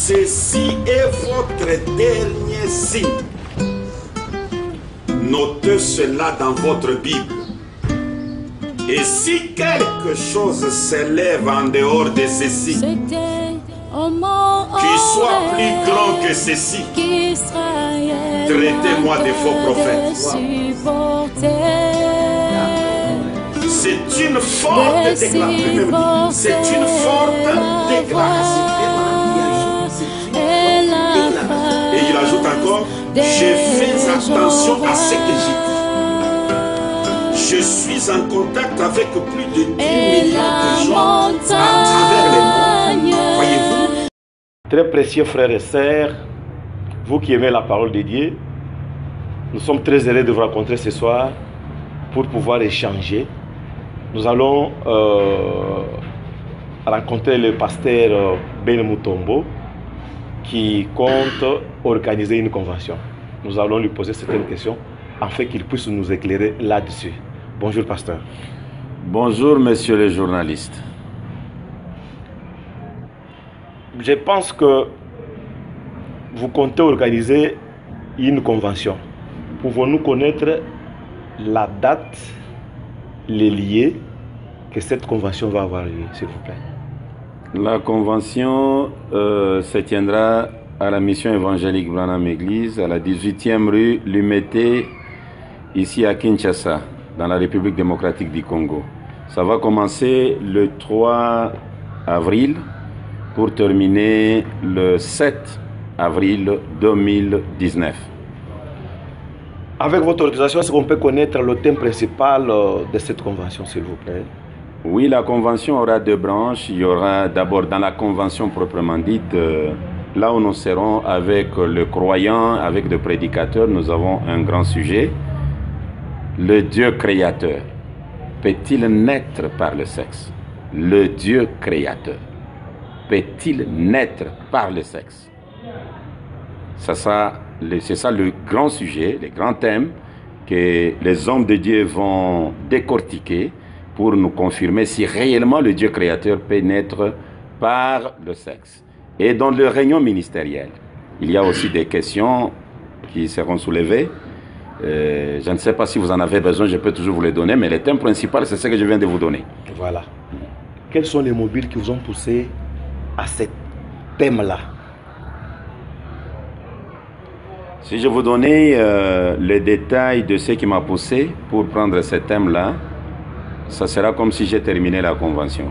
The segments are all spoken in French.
Ceci est votre dernier signe. Notez cela dans votre Bible. Et si quelque chose s'élève en dehors de ceci, qui soit plus grand que ceci, traitez-moi de faux prophètes. C'est une forte déclaration. C'est une forte déclaration. Et il ajoute encore, je fais attention à ce que j'ai dit. Je suis en contact avec plus de 10 millions de gens à travers le monde. Voyez-vous? Très précieux frères et sœurs, vous qui aimez la parole de Dieu, nous sommes très heureux de vous rencontrer ce soir pour pouvoir échanger. Nous allons rencontrer le pasteur Ben Mutombo qui compte organiser une convention. Nous allons lui poser certaines questions afin qu'il puisse nous éclairer là-dessus. Bonjour pasteur. Bonjour messieurs les journalistes. Je pense que vous comptez organiser une convention. Pouvons-nous connaître la date, les lieux que cette convention va avoir lieu, s'il vous plaît? La convention se tiendra à la mission évangélique Branham Église, à la 18e rue Lumété, ici à Kinshasa, dans la République démocratique du Congo. Ça va commencer le 3 avril pour terminer le 7 avril 2019. Avec votre autorisation, est-ce qu'on peut connaître le thème principal de cette convention, s'il vous plaît? Oui, la convention aura deux branches. Il y aura d'abord dans la convention proprement dite, là où nous serons avec le croyant, avec le prédicateur, nous avons un grand sujet. Le Dieu créateur peut-il naître par le sexe? Le Dieu créateur peut-il naître par le sexe? C'est ça le grand sujet, le grand thème que les hommes de Dieu vont décortiquer pour nous confirmer si réellement le Dieu créateur peut naître par le sexe. Et dans le réunion ministérielle, il y a aussi des questions qui seront soulevées. Je ne sais pas si vous en avez besoin, je peux toujours vous les donner, mais le thème principal, c'est ce que je viens de vous donner. Voilà. Quels sont les mobiles qui vous ont poussé à ce thème-là? Si je vous donnais les détails de ce qui m'a poussé pour prendre ce thème-là, ça sera comme si j'ai terminé la convention.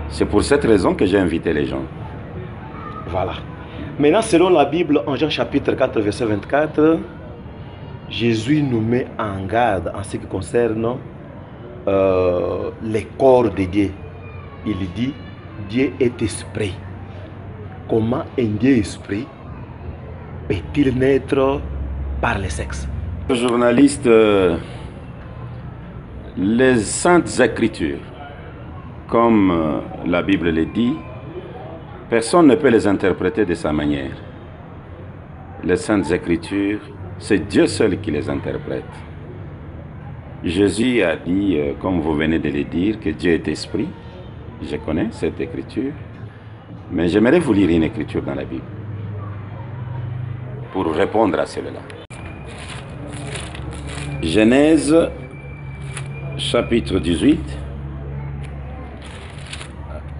C'est pour cette raison que j'ai invité les gens. Voilà. Maintenant, selon la Bible, en Jean chapitre 4, verset 24, Jésus nous met en garde en ce qui concerne les corps de Dieu. Il dit, Dieu est esprit. Comment un Dieu esprit peut-il naître par le sexe? Journaliste, les saintes écritures, comme la Bible le dit, personne ne peut les interpréter de sa manière. Les saintes écritures, c'est Dieu seul qui les interprète. Jésus a dit, comme vous venez de le dire, que Dieu est esprit. Je connais cette écriture, mais j'aimerais vous lire une écriture dans la Bible pour répondre à cela. Genèse chapitre 18.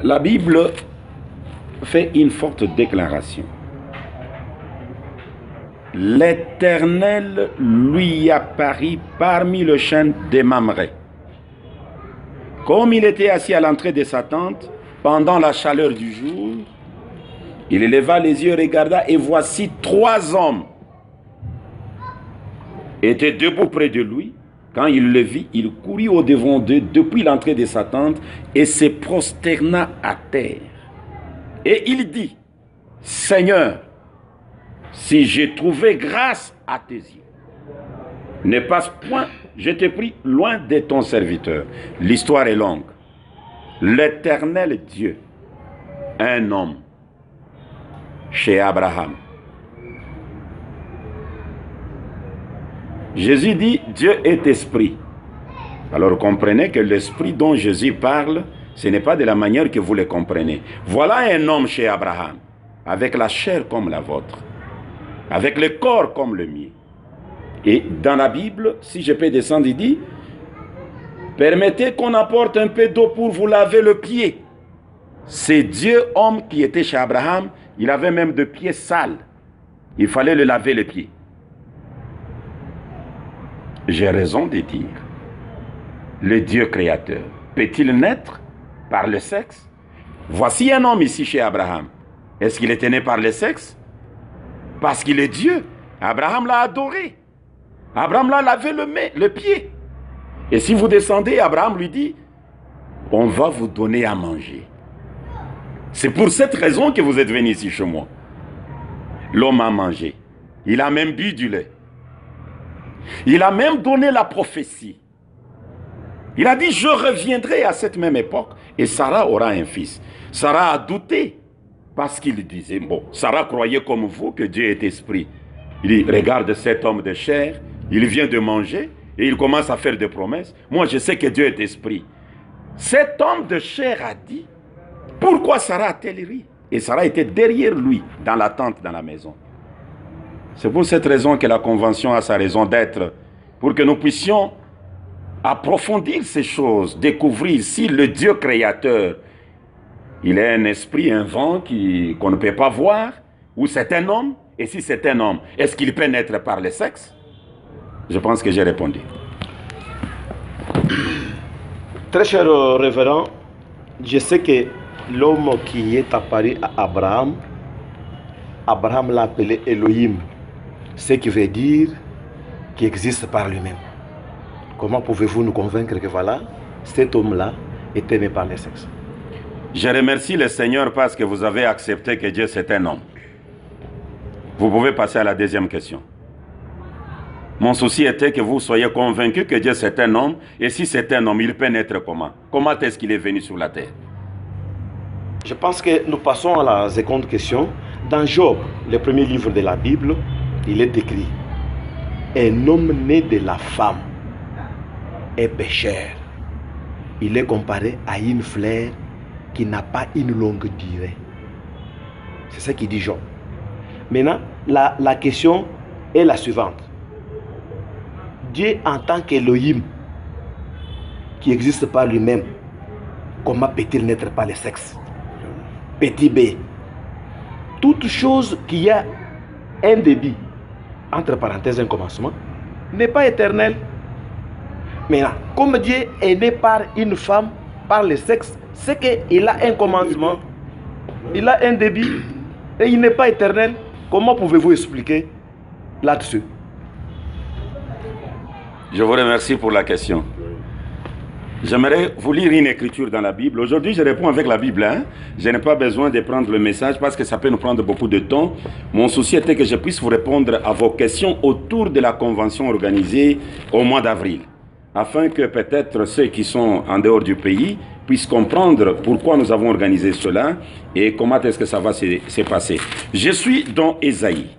La Bible fait une forte déclaration. L'Éternel lui apparut parmi le chêne de Mamré. Comme il était assis à l'entrée de sa tente, pendant la chaleur du jour, il éleva les yeux, regarda, et voici 3 hommes étaient debout près de lui. Quand il le vit, il courut au-devant d'eux depuis l'entrée de sa tente et se prosterna à terre. Et il dit, Seigneur, si j'ai trouvé grâce à tes yeux, ne passe point, je te prie, loin de ton serviteur. L'histoire est longue. L'Éternel Dieu, un homme, chez Abraham. Jésus dit, Dieu est esprit. Alors comprenez que l'esprit dont Jésus parle, ce n'est pas de la manière que vous le comprenez. Voilà un homme chez Abraham. avec la chair comme la vôtre, avec le corps comme le mien. Et dans la Bible, si je peux descendre, il dit, permettez qu'on apporte un peu d'eau pour vous laver le pied. C'est Dieu, homme qui était chez Abraham, il avait même des pieds sales. Il fallait le laver les pieds. J'ai raison de dire, le Dieu créateur peut-il naître par le sexe? Voici un homme ici chez Abraham. Est-ce qu'il était né par le sexe? Parce qu'il est Dieu. Abraham l'a adoré. Abraham l'a lavé le pied. Et si vous descendez, Abraham lui dit, on va vous donner à manger. C'est pour cette raison que vous êtes venu ici chez moi. L'homme a mangé. Il a même bu du lait. Il a même donné la prophétie. Il a dit, je reviendrai à cette même époque et Sarah aura un fils. Sarah a douté parce qu'il disait, bon, Sarah croyait comme vous que Dieu est esprit. Il dit, regarde cet homme de chair, il vient de manger et il commence à faire des promesses. Moi, je sais que Dieu est esprit. Cet homme de chair a dit, pourquoi Sarah a-t-elle ri? Et Sarah était derrière lui, dans la tente, dans la maison. C'est pour cette raison que la Convention a sa raison d'être, pour que nous puissions approfondir ces choses, découvrir si le Dieu créateur, il est un esprit, un vent qu'on ne peut pas voir, ou c'est un homme, et si c'est un homme, est-ce qu'il peut naître par le sexe? Je pense que j'ai répondu. Très cher révérend, je sais que l'homme qui est apparu à Abraham, Abraham l'a appelé Elohim, ce qui veut dire qu'il existe par lui-même. Comment pouvez-vous nous convaincre que voilà, cet homme-là est aimé par le sexe? Je remercie le Seigneur parce que vous avez accepté que Dieu c'est un homme. Vous pouvez passer à la deuxième question. Mon souci était que vous soyez convaincus que Dieu c'est un homme, et si c'est un homme, il peut naître comment? Comment est-ce qu'il est venu sur la terre? Je pense que nous passons à la seconde question. Dans Job, le premier livre de la Bible, il est écrit, un homme né de la femme est pécheur. Il est comparé à une fleur qui n'a pas une longue durée. C'est ce qu'il dit Job. Maintenant, la question est la suivante. Dieu en tant qu'Elohim, qui existe par lui-même, comment peut-il naître par le sexe? Petit b. Toute chose qui a un début, entre parenthèses un commencement, n'est pas éternel. Maintenant, comme Dieu est né par une femme, par le sexe, c'est qu'il a un commencement, il a un début, et il n'est pas éternel. Comment pouvez-vous expliquer là-dessus? Je vous remercie pour la question. J'aimerais vous lire une écriture dans la Bible. Aujourd'hui, je réponds avec la Bible. Je n'ai pas besoin de prendre le message parce que ça peut nous prendre beaucoup de temps. Mon souci était que je puisse vous répondre à vos questions autour de la convention organisée au mois d'avril, afin que peut-être ceux qui sont en dehors du pays puissent comprendre pourquoi nous avons organisé cela et comment est-ce que ça va se passer. Je suis dans Ésaïe.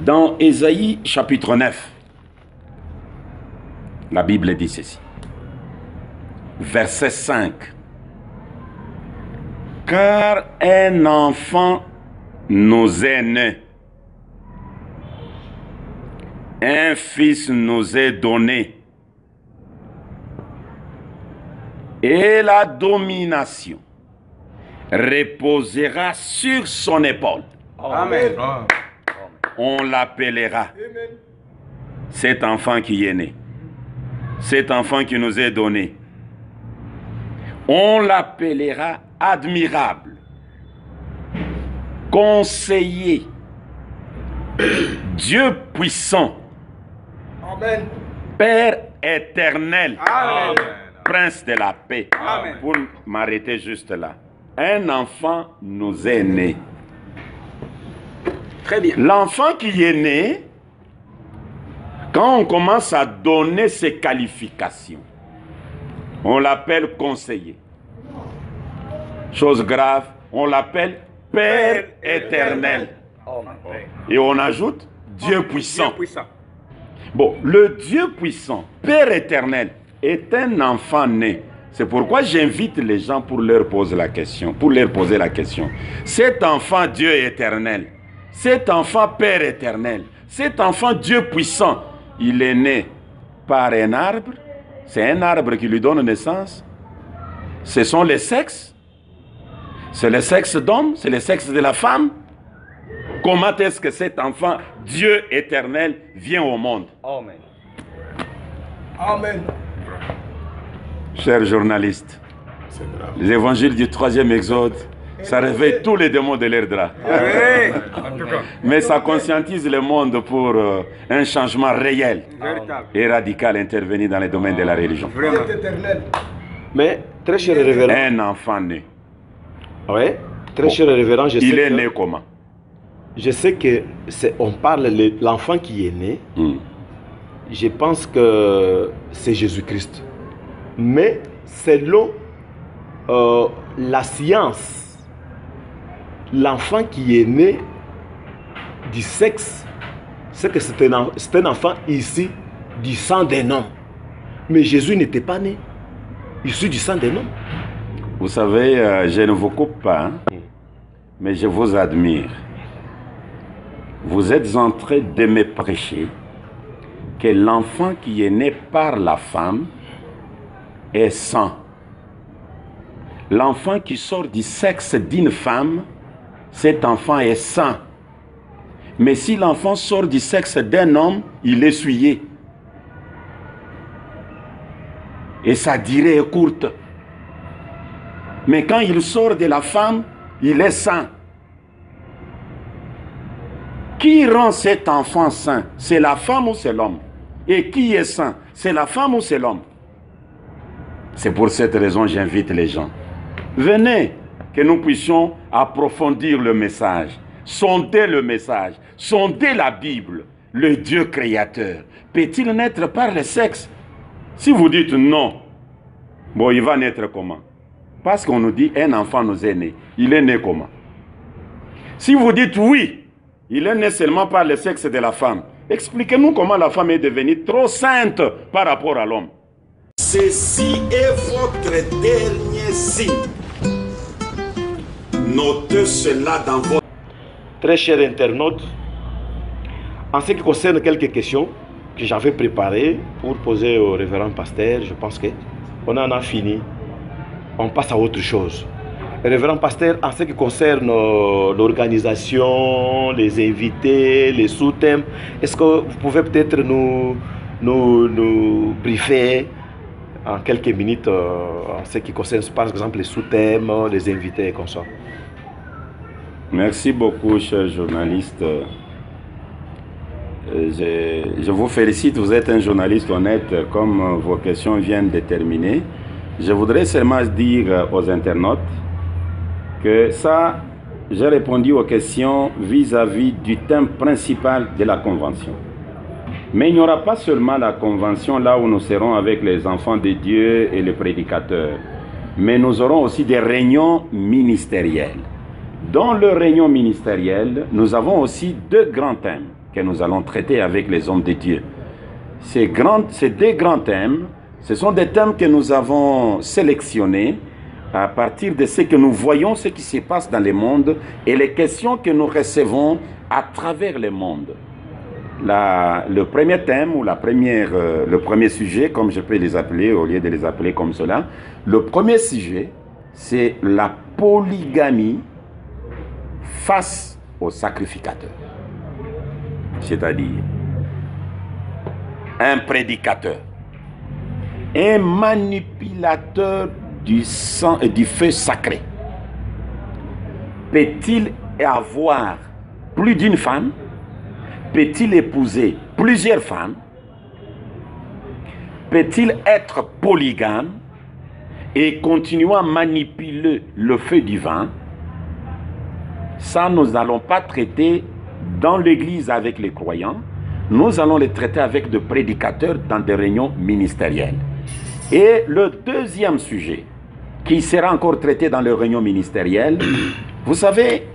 Dans Ésaïe chapitre 9. La Bible dit ceci. Verset 5. Car un enfant nous est né, un fils nous est donné, et la domination reposera sur son épaule. Amen. On l'appellera cet enfant qui est né. Cet enfant qui nous est donné, on l'appellera admirable, conseiller, Dieu puissant, Amen. Père éternel, Amen. Prince de la paix. Amen. Pour m'arrêter juste là, un enfant nous est né. Très bien. L'enfant qui est né, quand on commence à donner ses qualifications, on l'appelle conseiller. Chose grave, on l'appelle Père éternel. Et on ajoute Dieu puissant. Dieu puissant. Bon, le Dieu puissant, Père éternel, est un enfant né. C'est pourquoi j'invite les gens pour leur poser la question. Cet enfant Dieu éternel, cet enfant Père éternel, cet enfant Dieu puissant, il est né par un arbre. C'est un arbre qui lui donne naissance. Ce sont les sexes. C'est le sexe d'homme, c'est le sexe de la femme. Comment est-ce que cet enfant Dieu éternel vient au monde? Amen. Amen. Chers journalistes, les évangiles du 3e Exode, ça réveille tous les démons de l'air drap. Mais ça conscientise le monde pour un changement réel et radical intervenir dans les domaines de la religion. Mais, très cher révérend... Un enfant né. Oui, très cher révérend, je sais il est né comment? Je sais que on parle de l'enfant qui est né. Je pense que c'est Jésus-Christ. Mais selon la science, l'enfant qui est né du sexe, c'est que c'est un enfant issu du sang d'un homme. Mais Jésus n'était pas né issu du sang d'un homme. Vous savez, je ne vous coupe pas, hein, mais je vous admire. Vous êtes en train de me prêcher que l'enfant qui est né par la femme est saint. L'enfant qui sort du sexe d'une femme, cet enfant est saint. Mais si l'enfant sort du sexe d'un homme, il est souillé. Et sa durée est courte. Mais quand il sort de la femme, il est saint. Qui rend cet enfant saint? C'est la femme ou c'est l'homme? Et qui est saint? C'est la femme ou c'est l'homme? C'est pour cette raison que j'invite les gens. Venez, que nous puissions approfondir le message, sonder le message, sonder la Bible. Le Dieu créateur peut-il naître par le sexe? Si vous dites non, bon, il va naître comment? Parce qu'on nous dit un enfant nous est né. Il est né comment? Si vous dites oui, il est né seulement par le sexe de la femme, expliquez-nous comment la femme est devenue trop sainte par rapport à l'homme. Ceci est votre dernier signe. Notez cela dans votre... Très chers internautes, en ce qui concerne quelques questions que j'avais préparées pour poser au révérend pasteur, je pense qu'on en a fini. On passe à autre chose. Révérend pasteur, en ce qui concerne l'organisation, les invités, les sous-thèmes, est-ce que vous pouvez peut-être nous briefer en quelques minutes en ce qui concerne par exemple les sous-thèmes, les invités et comme ça? Merci beaucoup, chers journalistes. Je vous félicite, vous êtes un journaliste honnête comme vos questions viennent de terminer. Je voudrais seulement dire aux internautes que ça, j'ai répondu aux questions vis-à-vis du thème principal de la convention. Mais il n'y aura pas seulement la convention là où nous serons avec les enfants de Dieu et les prédicateurs, mais nous aurons aussi des réunions ministérielles. Dans le réunion ministérielle, nous avons aussi deux grands thèmes que nous allons traiter avec les hommes de Dieu. Ces deux grands thèmes, ce sont des thèmes que nous avons sélectionnés à partir de ce que nous voyons, ce qui se passe dans le monde et les questions que nous recevons à travers le monde. Le premier thème ou le premier sujet, comme je peux les appeler au lieu de les appeler comme cela, le premier sujet, c'est la polygamie face au sacrificateur. C'est-à-dire un prédicateur, un manipulateur du sang et du feu sacré. Peut-il avoir plus d'une femme? Peut-il épouser plusieurs femmes? Peut-il être polygame et continuer à manipuler le feu divin? Ça, nous n'allons pas traiter dans l'église avec les croyants. Nous allons les traiter avec des prédicateurs dans des réunions ministérielles. Et le deuxième sujet, qui sera encore traité dans les réunions ministérielles, vous savez,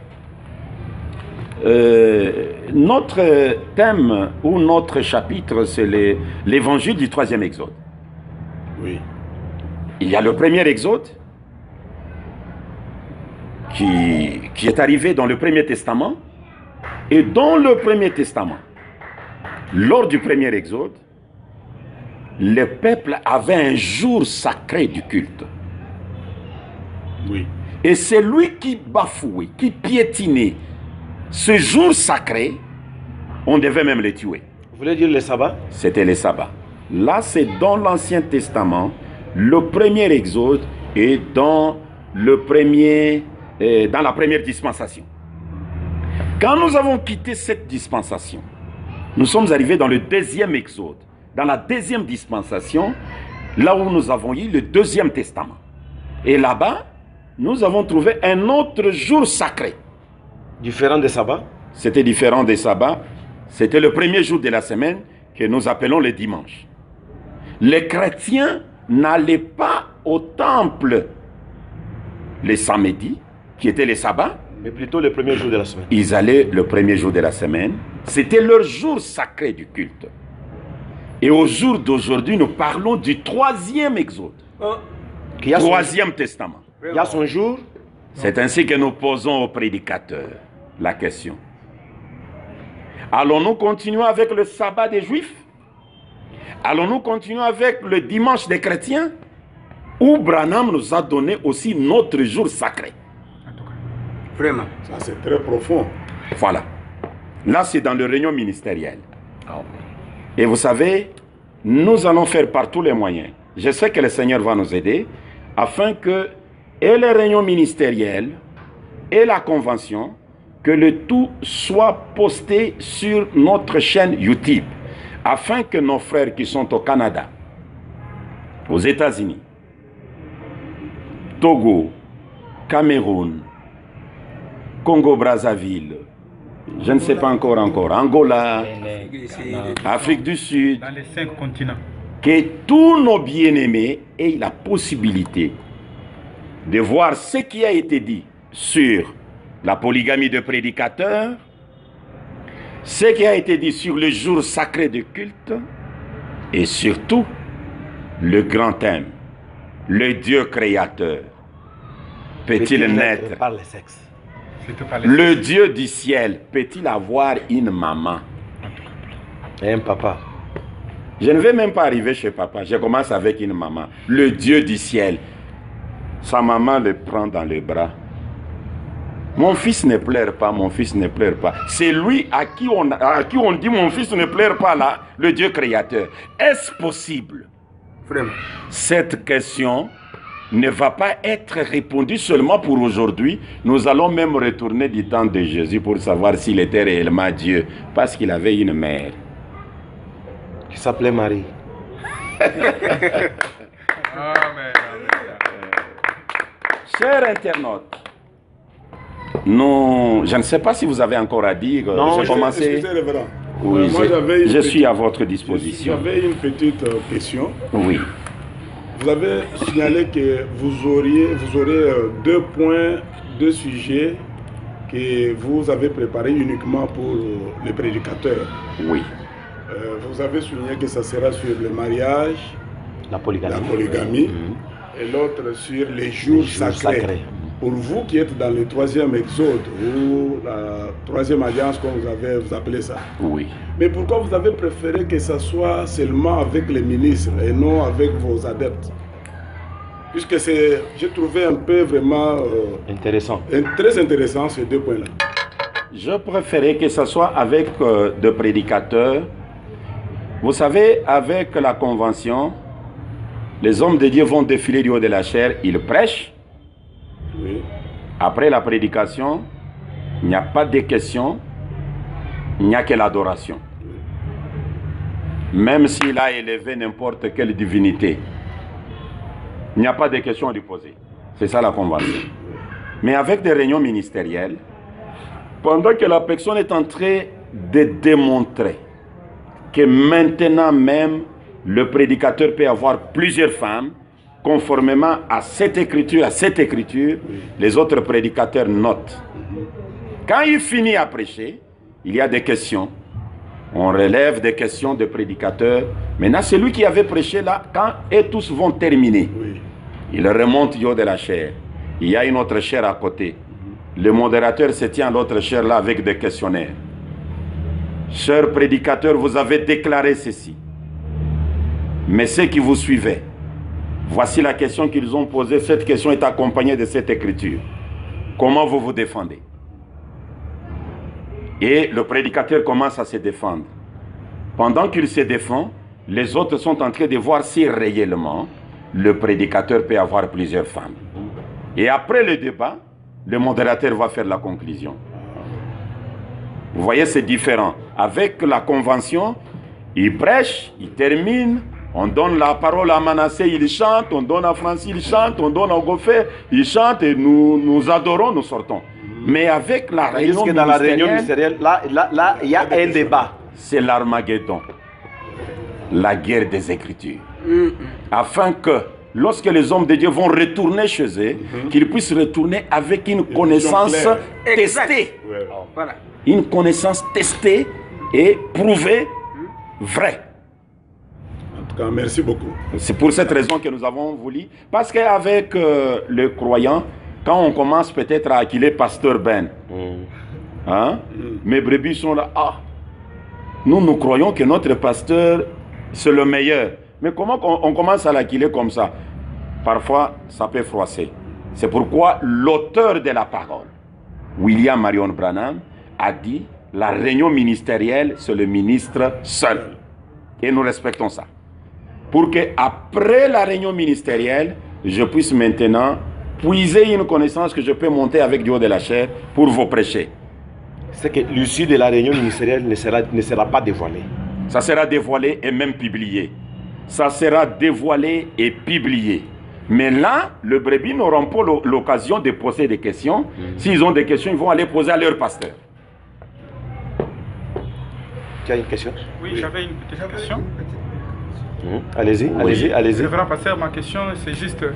notre thème ou notre chapitre, c'est l'évangile du 3e Exode. Oui. il y a le premier exode qui est arrivé dans le Premier Testament. Et dans le Premier Testament, lors du premier exode, le peuple avait un jour sacré du culte. Oui. Et c'est lui qui bafouait, qui piétinait ce jour sacré, on devait même les tuer. Vous voulez dire les sabbats? C'était les sabbats. Là, c'est dans l'Ancien Testament, le premier exode et dans la première dispensation. Quand nous avons quitté cette dispensation, nous sommes arrivés dans le deuxième exode, dans la deuxième dispensation, là où nous avons eu le deuxième testament. Et là-bas, nous avons trouvé un autre jour sacré. Différent des sabbats? C'était différent des sabbats. C'était le premier jour de la semaine que nous appelons le dimanche. Les chrétiens n'allaient pas au temple les samedis, qui étaient les sabbats, mais plutôt le premier jour de la semaine. Ils allaient le premier jour de la semaine. C'était leur jour sacré du culte. Et au jour d'aujourd'hui, nous parlons du troisième exode. Troisième testament. Il y a son jour. C'est ainsi que nous posons au prédicateur la question. Allons-nous continuer avec le sabbat des Juifs? Allons-nous continuer avec le dimanche des chrétiens? Ou Branham nous a donné aussi notre jour sacré? Vraiment. Ça, c'est très profond. Voilà. Là, c'est dans le réunion ministérielle. Et vous savez, nous allons faire par tous les moyens. Je sais que le Seigneur va nous aider afin que, et les réunions ministérielles, et la convention, que le tout soit posté sur notre chaîne YouTube, afin que nos frères qui sont au Canada, aux États-Unis, Togo, Cameroun, Congo-Brazzaville, je ne sais pas encore, Angola, Afrique du Sud, dans les 5 continents, que tous nos bien-aimés aient la possibilité de voir ce qui a été dit sur la polygamie de prédicateurs, ce qui a été dit sur le jour sacré de culte, et surtout le grand thème, le Dieu créateur. Peut-il naître par les sexes? Le Dieu du ciel peut-il avoir une maman et un papa? Je ne vais même pas arriver chez papa. Je commence avec une maman. Le Dieu du ciel. Sa maman le prend dans les bras. Mon fils ne pleure pas, mon fils ne pleure pas. C'est lui à qui on dit mon fils ne pleure pas là, le Dieu créateur. Est-ce possible? Vraiment. Cette question ne va pas être répondue seulement pour aujourd'hui. Nous allons même retourner du temps de Jésus pour savoir s'il était réellement Dieu, parce qu'il avait une mère qui s'appelait Marie. Chers internautes, je ne sais pas si vous avez encore à dire. Non, j'ai commencé. Excusez, révérend. Oui, moi, je suis à votre disposition. J'avais une petite question. Oui. Vous avez signalé que vous aurez 2 points, 2 sujets que vous avez préparés uniquement pour les prédicateurs. Oui. Vous avez souligné que ça sera sur le mariage, la polygamie et l'autre sur les jours sacrés. Pour vous qui êtes dans le 3e exode ou la 3e alliance, comme vous appelez ça. Oui. Mais pourquoi vous avez préféré que ça soit seulement avec les ministres et non avec vos adeptes? Puisque j'ai trouvé un peu vraiment très intéressant ces 2 points-là. Je préférais que ce soit avec des prédicateurs. Vous savez, avec la convention, les hommes de Dieu vont défiler du haut de la chair, ils prêchent. Oui. Après la prédication, il n'y a pas de questions, il n'y a que l'adoration. Même s'il a élevé n'importe quelle divinité, il n'y a pas de questions à lui poser. C'est ça la convention. Mais avec des réunions ministérielles, pendant que la personne est en train de démontrer que maintenant même, le prédicateur peut avoir plusieurs femmes, conformément à cette écriture, les autres prédicateurs notent. Quand il finit à prêcher, il y a des questions. On relève des questions des prédicateurs. Maintenant, c'est lui qui avait prêché là, quand et tous vont terminer. Oui. Il remonte du haut de la chaire. Il y a une autre chaire à côté. Le modérateur se tient à l'autre chaire là avec des questionnaires. Chers prédicateurs, vous avez déclaré ceci. Mais ceux qui vous suivaient, voici la question qu'ils ont posée. Cette question est accompagnée de cette écriture. Comment vous vous défendez? Et le prédicateur commence à se défendre. Pendant qu'il se défend, les autres sont en train de voir si réellement le prédicateur peut avoir plusieurs femmes. Et après le débat, le modérateur va faire la conclusion. Vous voyez, c'est différent. Avec la convention, il prêche, il termine, on donne la parole à Manassé, il chante, on donne à Francis, il chante, on donne à Goffé, il chante et nous adorons, nous sortons. Mais avec la réunion ministérielle, dans la réunion ministérielle, là, il y a un débat. C'est l'Armageddon, la guerre des Écritures. Afin que, lorsque les hommes de Dieu vont retourner chez eux, qu'ils puissent retourner avec une connaissance testée. Voilà. Une connaissance testée et prouvée vraie. En tout cas, merci beaucoup. C'est pour cette raison que nous avons voulu. Parce qu'avec le croyant, quand on commence peut-être à acquiler Pasteur Ben, hein, mes brebis sont là. Ah, nous croyons que notre pasteur, c'est le meilleur. Mais comment on commence à l'acquiler comme ça? Parfois, ça peut froisser. C'est pourquoi l'auteur de la parole, William Marion Branham, a dit la réunion ministérielle, c'est le ministre seul. Et nous respectons ça. Pour qu'après la réunion ministérielle, je puisse maintenant puiser une connaissance que je peux monter avec du haut de la chair pour vous prêcher. C'est que l'issue de la réunion ministérielle ne sera pas dévoilée. Ça sera dévoilé et même publié. Ça sera dévoilé et publié. Mais là, les brebis n'auront pas l'occasion de poser des questions. S'ils ont des questions, ils vont aller poser à leur pasteur. Tu as une question? Oui, j'avais une petite question. Allez-y, Oui. allez-y. Révérend pasteur, ma question, c'est juste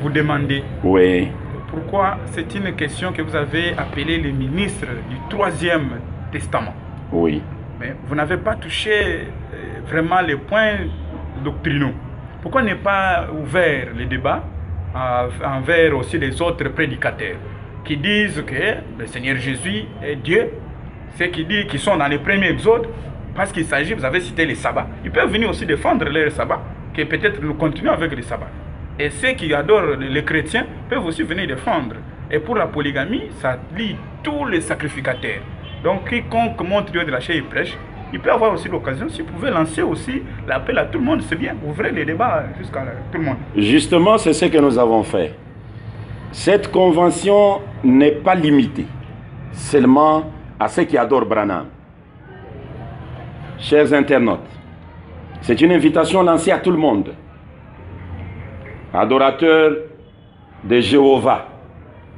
vous demander Oui. pourquoi c'est une question que vous avez appelée les ministres du troisième testament. Oui. Mais vous n'avez pas touché vraiment les points doctrinaux. Pourquoi ne pas ouvert le débat envers aussi les autres prédicateurs qui disent que le Seigneur Jésus est Dieu, ceux qui disent qu'ils sont dans les premiers exodes, parce qu'il s'agit, vous avez cité les sabbats, ils peuvent venir aussi défendre les sabbats, que peut-être nous continuons avec les sabbats. Et ceux qui adorent les chrétiens peuvent aussi venir défendre. Et pour la polygamie, ça lie tous les sacrificateurs. Donc quiconque montre Dieu de la chair et prêche, il peut avoir aussi l'occasion, si vous pouvez lancer aussi l'appel à tout le monde, c'est bien, ouvrez les débats jusqu'à tout le monde. Justement, c'est ce que nous avons fait. Cette convention n'est pas limitée seulement à ceux qui adorent Branham. Chers internautes, c'est une invitation lancée à tout le monde. Adorateurs de Jéhovah,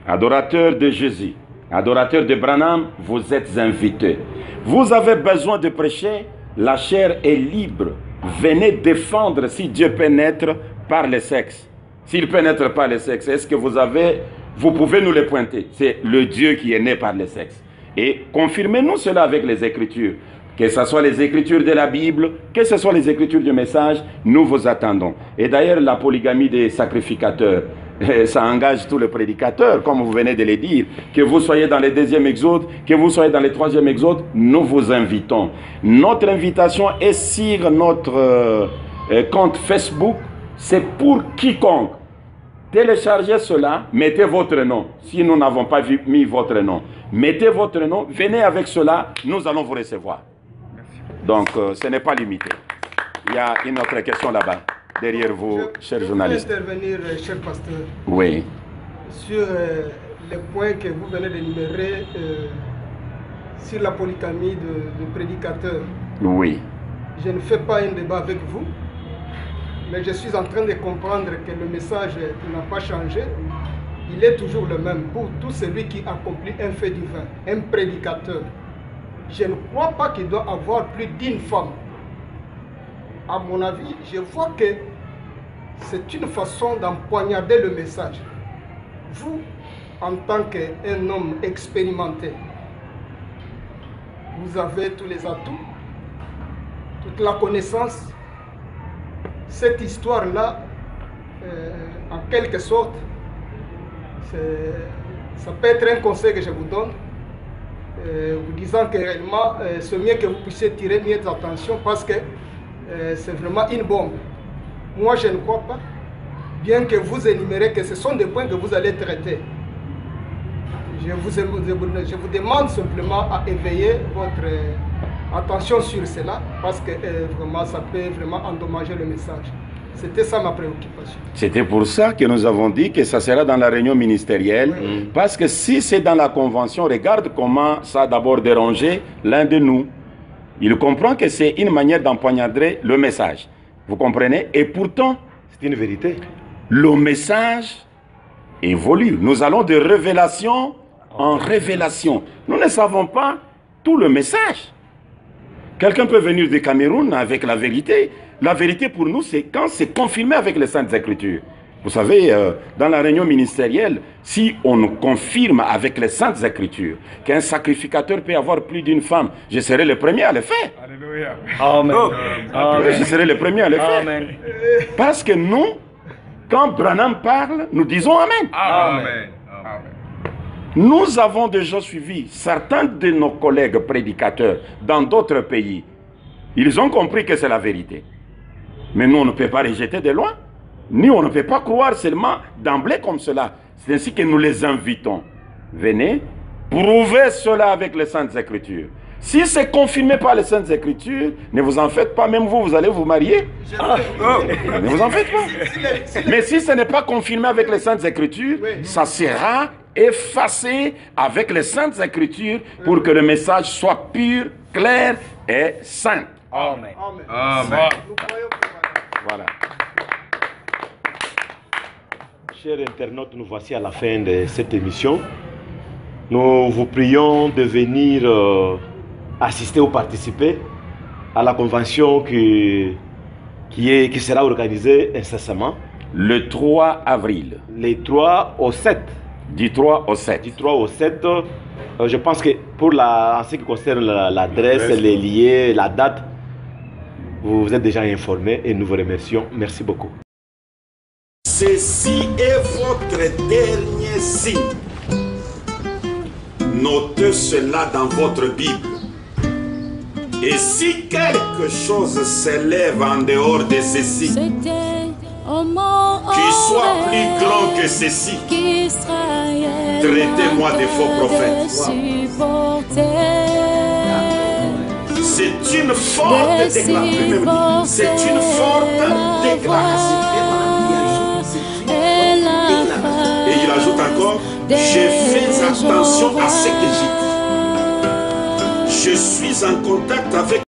adorateurs de Jésus, adorateurs de Branham, vous êtes invités. Vous avez besoin de prêcher, la chair est libre. Venez défendre si Dieu pénètre par le sexe. S'il pénètre par le sexe, est-ce que vous pouvez nous le pointer? C'est le Dieu qui est né par le sexe. Et confirmez-nous cela avec les Écritures. Que ce soit les Écritures de la Bible, que ce soit les Écritures du message, nous vous attendons. Et d'ailleurs, la polygamie des sacrificateurs, ça engage tous les prédicateurs, comme vous venez de le dire. Que vous soyez dans le deuxième exode, que vous soyez dans le troisième exode, nous vous invitons. Notre invitation est sur notre compte Facebook. C'est pour quiconque. Téléchargez cela, mettez votre nom. Si nous n'avons pas mis votre nom, mettez votre nom, venez avec cela, nous allons vous recevoir. Donc, ce n'est pas limité. Il y a une autre question là-bas, derrière vous, chers journalistes. Je peux intervenir, cher pasteur, Oui. sur les points que vous venez d'énumérer sur la polygamie de prédicateurs. Oui. Je ne fais pas un débat avec vous, mais je suis en train de comprendre que le message n'a pas changé. Il est toujours le même pour tout celui qui accomplit un fait divin, un prédicateur. Je ne crois pas qu'il doit avoir plus d'une femme. À mon avis, je vois que c'est une façon d'empoignarder le message. Vous, en tant qu'un homme expérimenté, vous avez tous les atouts, toute la connaissance. Cette histoire-là en quelque sorte, ça peut être un conseil que je vous donne, vous disant que réellement, c'est mieux que vous puissiez tirer mieux attention parce que c'est vraiment une bombe. Moi, je ne crois pas, bien que vous énumérez que ce sont des points que vous allez traiter. Je vous demande simplement à éveiller votre attention sur cela parce que vraiment, ça peut vraiment endommager le message. C'était ça ma préoccupation. C'était pour ça que nous avons dit que ça sera dans la réunion ministérielle. Oui. Parce que si c'est dans la convention, regarde comment ça a d'abord dérangé l'un de nous. Il comprend que c'est une manière d'empoignarder le message. Vous comprenez? Et pourtant, c'est une vérité. Le message évolue. Nous allons de révélation en révélation. Nous ne savons pas tout le message. Quelqu'un peut venir du Cameroun avec la vérité. La vérité pour nous, c'est quand c'est confirmé avec les Saintes Écritures. Vous savez, dans la réunion ministérielle, si on nous confirme avec les Saintes Écritures qu'un sacrificateur peut avoir plus d'une femme, je serai le premier à le faire. Alléluia. Amen. Oh, Amen. Je serai le premier à le faire. Amen. Parce que nous, quand Branham parle, nous disons Amen. Amen. Nous avons déjà suivi certains de nos collègues prédicateurs dans d'autres pays. Ils ont compris que c'est la vérité. Mais nous, on ne peut pas rejeter de loin. Ni on ne peut pas croire seulement d'emblée comme cela. C'est ainsi que nous les invitons. Venez, prouvez cela avec les Saintes Écritures. Si c'est confirmé par les Saintes Écritures, ne vous en faites pas. Même vous, vous allez vous marier. Ne vous en faites pas. Mais si ce n'est pas confirmé avec les Saintes Écritures, ça sera effacé avec les Saintes Écritures pour que le message soit pur, clair et saint. Amen. Amen. Voilà. Chers internautes, nous voici à la fin de cette émission. Nous vous prions de venir assister ou participer à la convention qui sera organisée incessamment. Le 3 avril. Les 3 au 7. Du 3 au 7. Du 3 au 7. Je pense que pour en ce qui concerne l'adresse, les liens, la date, vous êtes déjà informés et nous vous remercions. Merci beaucoup. Ceci est votre dernier signe. Notez cela dans votre Bible. Et si quelque chose s'élève en dehors de ceci, qui soit plus grand que ceci, traitez-moi de faux prophètes. C'est une forte déclaration. C'est une forte déclaration. Et il ajoute encore, je fais attention à ce que je dis. Je suis en contact avec